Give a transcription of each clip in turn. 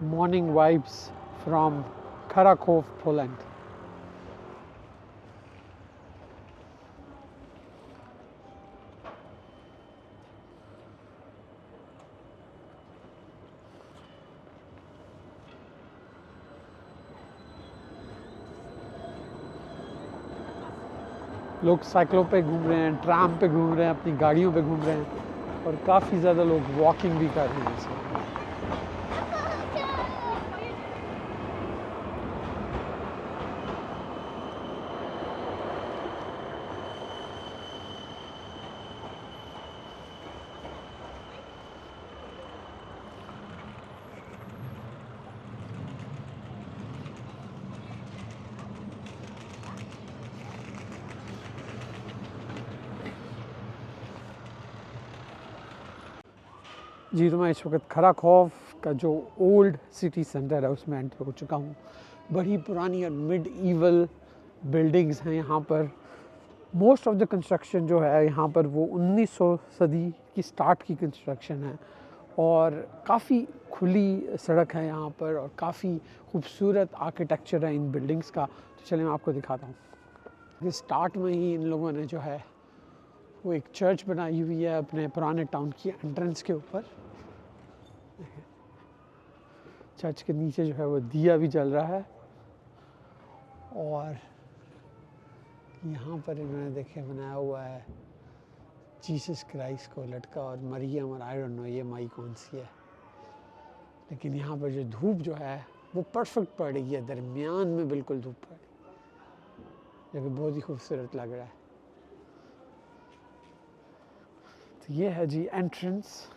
morning vibes from Kraków, Poland. लोग साइकिलों पे घूम रहे हैं, ट्राम पे घूम रहे हैं, अपनी गाड़ियों पे घूम रहे हैं और काफ़ी ज़्यादा लोग वॉकिंग भी कर रहे हैं इसमें। जी, तो मैं इस वक्त खराखोव का जो ओल्ड सिटी सेंटर है उसमें एंटर हो चुका हूँ। बड़ी पुरानी और मिड ईवल बिल्डिंग्स हैं यहाँ पर। मोस्ट ऑफ द कंस्ट्रक्शन जो है यहाँ पर वो 1900 सदी की स्टार्ट की कंस्ट्रक्शन है और काफ़ी खुली सड़क है यहाँ पर और काफ़ी खूबसूरत आर्किटेक्चर है इन बिल्डिंग्स का। तो चलिए मैं आपको दिखाता हूँ। स्टार्ट में ही इन लोगों ने जो है वो एक चर्च बनाई हुई है अपने पुराने टाउन की एंट्रेंस के ऊपर। चर्च के नीचे जो है वो दिया भी जल रहा है और यहाँ पर इन्होंने देखे बनाया हुआ है जीसस क्राइस्ट को लटका और मरियम और आई डोंट नो ये माई कौन सी है, लेकिन यहाँ पर जो धूप जो है वो परफेक्ट पड़ रही है, दरमियान में बिल्कुल धूप पड़ रही है, जो कि बहुत ही खूबसूरत लग रहा है। तो ये है जी एंट्रेंस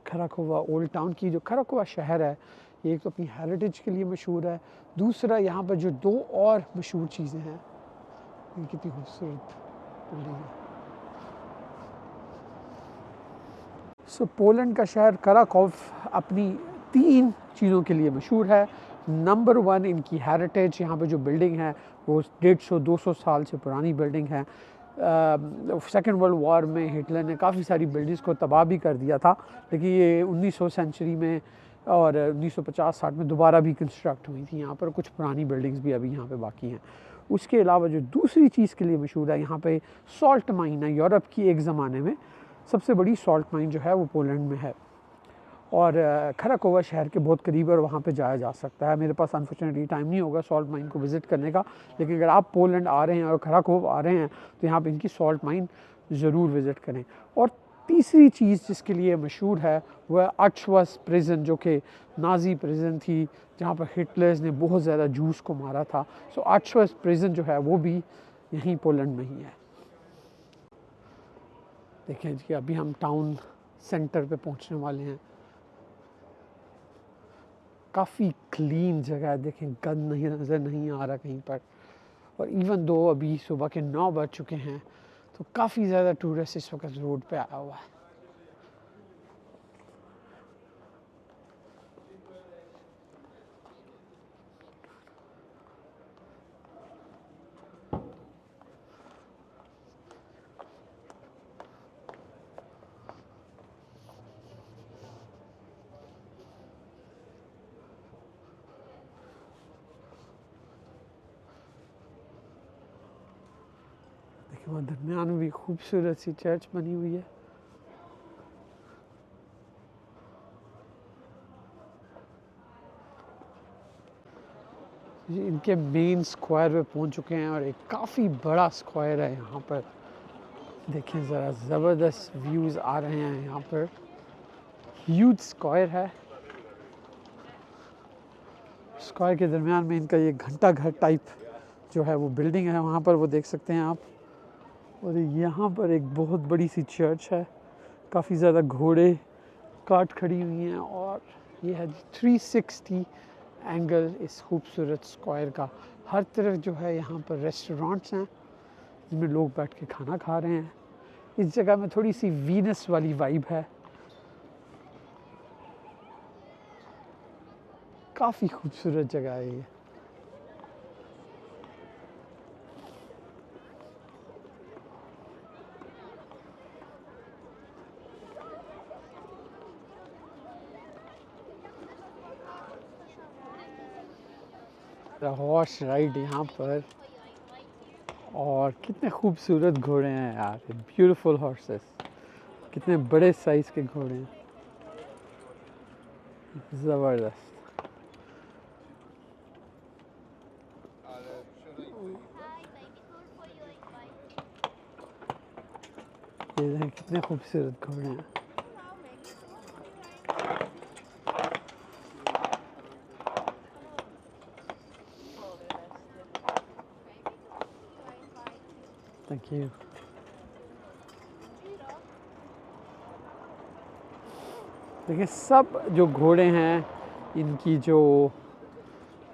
खराकोवा ओल्ड टाउन की। जो खराकोवा शहर है ये एक तो अपनी हेरिटेज के लिए मशहूर है, दूसरा यहाँ पर जो दो और मशहूर चीज़ें हैं, ये कितनी खूबसूरत बिल्डिंग है। सो पोलैंड का शहर कराकोव अपनी 3 चीज़ों के लिए मशहूर है। नंबर 1 इनकी हेरिटेज, यहाँ पे जो बिल्डिंग है वो 150-200 साल से पुरानी बिल्डिंग है। सेकेंड वर्ल्ड वॉर में हिटलर ने काफ़ी सारी बिल्डिंग्स को तबाह भी कर दिया था, लेकिन ये 1900 सेंचुरी में और 1950-60 में दोबारा भी कंस्ट्रक्ट हुई थी। यहाँ पर कुछ पुरानी बिल्डिंग्स भी अभी यहाँ पे बाकी हैं। उसके अलावा जो दूसरी चीज़ के लिए मशहूर है, यहाँ पे सॉल्ट माइन है। यूरोप की एक ज़माने में सबसे बड़ी सॉल्ट माइन जो है वो पोलैंड में है और खराकोवा शहर के बहुत करीब है और वहाँ पे जाया जा सकता है। मेरे पास अनफॉर्चुनेटली टाइम नहीं होगा सॉल्ट माइन को विज़िट करने का, लेकिन अगर आप पोलैंड आ रहे हैं और खराकोव आ रहे हैं तो यहाँ पे इनकी सॉल्ट माइन ज़रूर विज़िट करें। और तीसरी चीज़ जिसके लिए मशहूर है वह ऑश्विट्ज़ प्रिजन, जो कि नाजी प्रिजन थी जहाँ पर हिटलर्स ने बहुत ज़्यादा जूस को मारा था। सो ऑश्विट्ज़ प्रिजन जो है वो भी यहीं पोलैंड में ही है। देखें जी अभी हम टाउन सेंटर पे पहुंचने वाले हैं। काफ़ी क्लीन जगह है, देखें गंद नहीं नज़र नहीं आ रहा कहीं पर। और इवन दो अभी सुबह के 9 बज चुके हैं तो काफ़ी ज़्यादा टूरिस्ट इस वक्त रोड पे आया हुआ है। देखिए वहाँ दरमियान में भी खूबसूरत सी चर्च बनी हुई है। ये इनके मेन स्क्वायर पे पहुंच चुके हैं और एक काफ़ी बड़ा स्क्वायर है यहाँ पर। देखें ज़रा ज़बरदस्त व्यूज़ आ रहे हैं यहाँ पर। ह्यूज स्क्वायर है। स्क्वायर के दरमियान में इनका ये घंटा घर टाइप जो है वो बिल्डिंग है, वहाँ पर वो देख सकते हैं आप। और यहाँ पर एक बहुत बड़ी सी चर्च है, काफ़ी ज़्यादा घोड़े कार्ट खड़ी हुई हैं और ये है 360 एंगल इस खूबसूरत स्क्वायर का। हर तरफ जो है यहाँ पर रेस्टोरेंट्स हैं जिनमें लोग बैठ के खाना खा रहे हैं। इस जगह में थोड़ी सी वीनस वाली वाइब है। काफ़ी खूबसूरत जगह है ये। हॉर्स राइड यहाँ पर, और कितने खूबसूरत घोड़े हैं यार, ब्यूटीफुल हॉर्सेस, कितने बड़े साइज़ के घोड़े हैं, ज़बरदस्त। ये देखें कितने खूबसूरत घोड़े हैं। Thank you. देखिए सब जो घोड़े हैं इनकी जो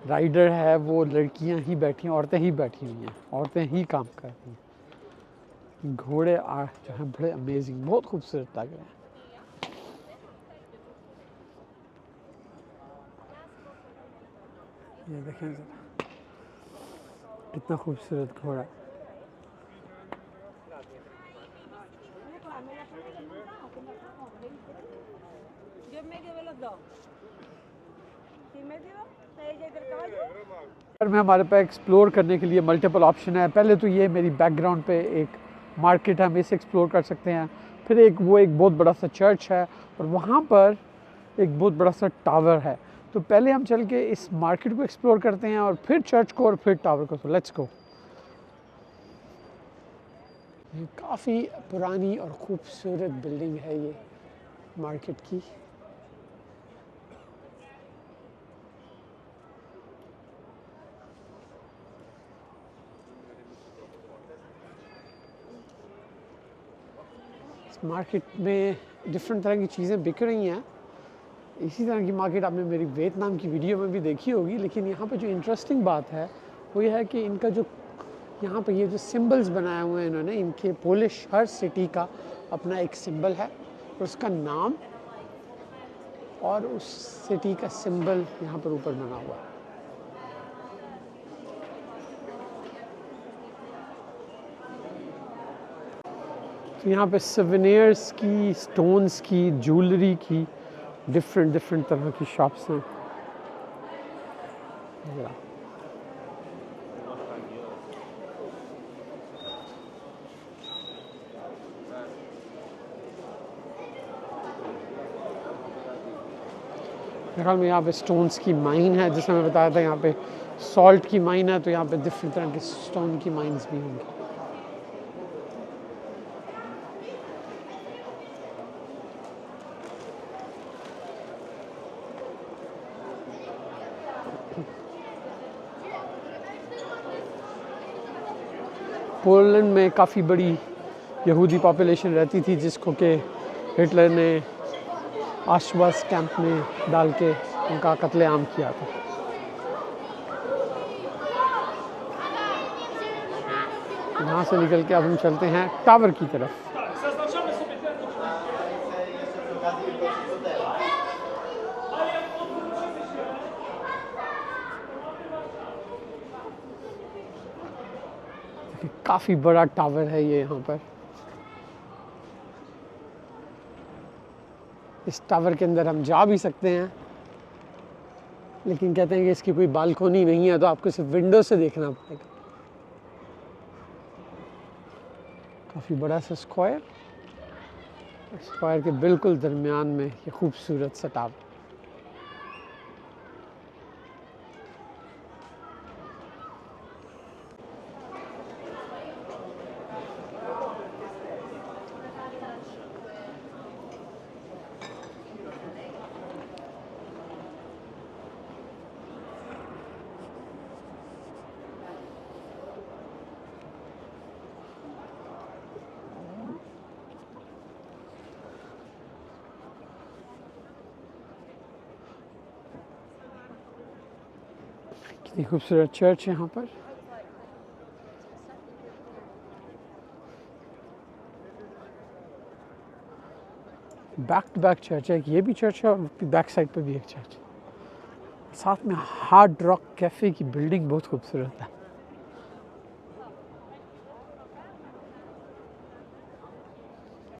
राइडर है वो लड़कियां ही बैठी हैं, औरतें ही बैठी हुई हैं, औरतें ही काम कर रही हैं। घोड़े जो हैं बड़े अमेजिंग, बहुत खूबसूरत लग रहे हैं। ये देखें ज़रा कितना खूबसूरत घोड़ा है। में हमारे पास एक्सप्लोर करने के लिए मल्टीपल ऑप्शन है। पहले तो ये मेरी बैकग्राउंड पे एक मार्केट है, हम इसे एक्सप्लोर कर सकते हैं। फिर एक बहुत बड़ा सा चर्च है, और वहाँ पर एक बहुत बड़ा सा टावर है। तो पहले हम चल के इस मार्केट को एक्सप्लोर करते हैं, और फिर चर्च को, और फिर टावर को। तो लेट्स गो। ये काफ़ी पुरानी और ख़ूबसूरत बिल्डिंग है ये मार्केट की। मार्केट में डिफरेंट तरह की चीज़ें बिक रही हैं। इसी तरह की मार्केट आपने मेरी वियतनाम की वीडियो में भी देखी होगी। लेकिन यहाँ पे जो इंटरेस्टिंग बात है वो ये है कि इनका जो यहाँ पे ये जो सिंबल्स बनाए हुए हैं इन्होंने, इनके पोलिश हर सिटी का अपना एक सिंबल है, और उसका नाम और उस सिटी का सिंबल यहाँ पर ऊपर बना हुआ है। तो यहाँ पे सिवेनियर्स की, स्टोन्स की, ज्वेलरी की डिफरेंट तरह की शॉप्स हैं। मेरे ख्याल में यहाँ पे स्टोन्स की माइन है, जिसमें मैं बताया था यहाँ पे सॉल्ट की माइन है, तो यहाँ पे डिफरेंट तरह के स्टोन की माइंस भी होंगी। पोलैंड में काफ़ी बड़ी यहूदी पॉपुलेशन रहती थी, जिसको कि हिटलर ने आश्वास कैंप में डाल के उनका कत्लेआम किया था। यहाँ से निकल के अब हम चलते हैं टावर की तरफ। काफ़ी बड़ा टावर है ये यहाँ पर। इस टावर के अंदर हम जा भी सकते हैं, लेकिन कहते हैं कि इसकी कोई बालकोनी नहीं है, तो आपको सिर्फ विंडो से देखना पड़ेगा। काफ़ी बड़ा सा स्क्वायर के बिल्कुल दरमियान में ये खूबसूरत सा टावर। कितनी खूबसूरत चर्च है यहाँ पर। बैक टू बैक चर्च है, ये भी चर्च है और बैक साइड पर भी एक चर्च है। साथ में हार्ड रॉक कैफ़े की बिल्डिंग बहुत खूबसूरत है।